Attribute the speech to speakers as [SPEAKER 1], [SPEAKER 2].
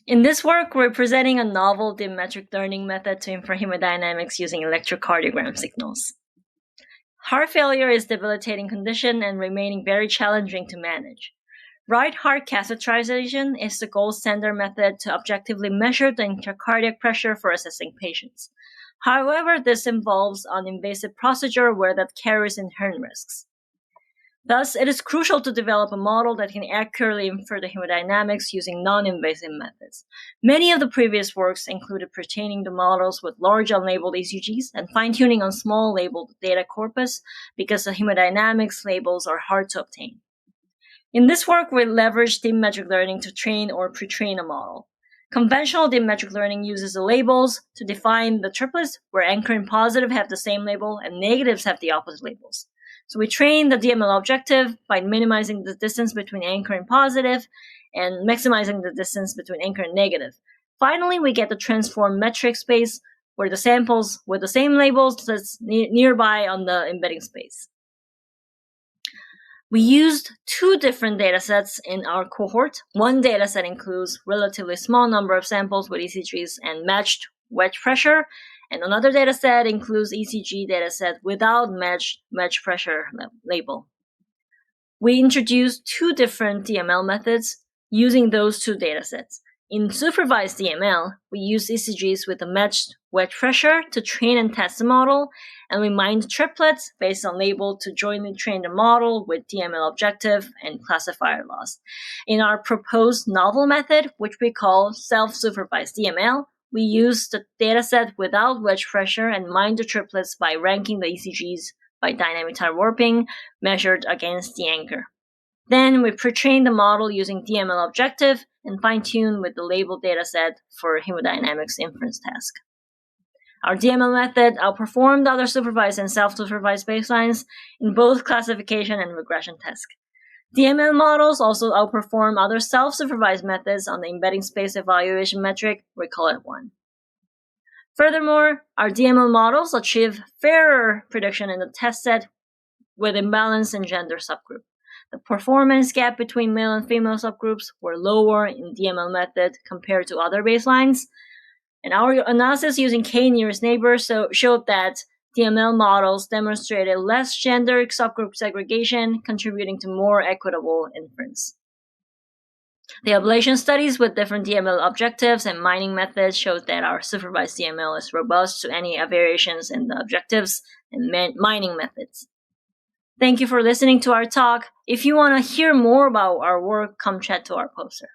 [SPEAKER 1] In this work, we're presenting a novel diametric learning method to infer hemodynamics using electrocardiogram signals. Heart failure is a debilitating condition and remaining very challenging to manage. Right heart catheterization is the gold standard method to objectively measure the intracardiac pressure for assessing patients. However, this involves an invasive procedure where that carries inherent risks. Thus, it is crucial to develop a model that can accurately infer the hemodynamics using non-invasive methods. Many of the previous works included pertaining to models with large unlabeled ECGs and fine-tuning on small labeled data corpus because the hemodynamics labels are hard to obtain. In this work, we leveraged diametric learning to train or pre-train a model. Conventional diametric learning uses the labels to define the triplets where anchoring positive have the same label and negatives have the opposite labels. So we train the DML objective by minimizing the distance between anchor and positive and maximizing the distance between anchor and negative. Finally, we get the transform metric space where the samples with the same labels that's nearby on the embedding space. We used two different datasets in our cohort. One dataset includes relatively small number of samples with ECGs and matched wedge pressure, and another dataset includes ECG dataset without matched wedge pressure label. We introduced two different DML methods using those two datasets. In supervised DML, we use ECGs with a matched wedge pressure to train and test the model, and we mined triplets based on label to jointly train the model with DML objective and classifier loss. In our proposed novel method, which we call self-supervised DML, we use the dataset without wedge pressure and mine the triplets by ranking the ECGs by dynamic time warping measured against the anchor. Then we pre-train the model using DML objective and fine-tune with the labeled dataset for hemodynamics inference task. Our DML method outperformed other supervised and self-supervised baselines in both classification and regression tasks. DML models also outperform other self-supervised methods on the embedding space evaluation metric, we call it Hyewon. Furthermore, our DML models achieve fairer prediction in the test set with imbalance in gender subgroup. The performance gap between male and female subgroups were lower in DML method compared to other baselines. And our analysis using k-nearest neighbor showed that DML models demonstrated less gender subgroup segregation, contributing to more equitable inference. The ablation studies with different DML objectives and mining methods showed that our supervised DML is robust to any variations in the objectives and mining methods. Thank you for listening to our talk. If you want to hear more about our work, come chat to our poster.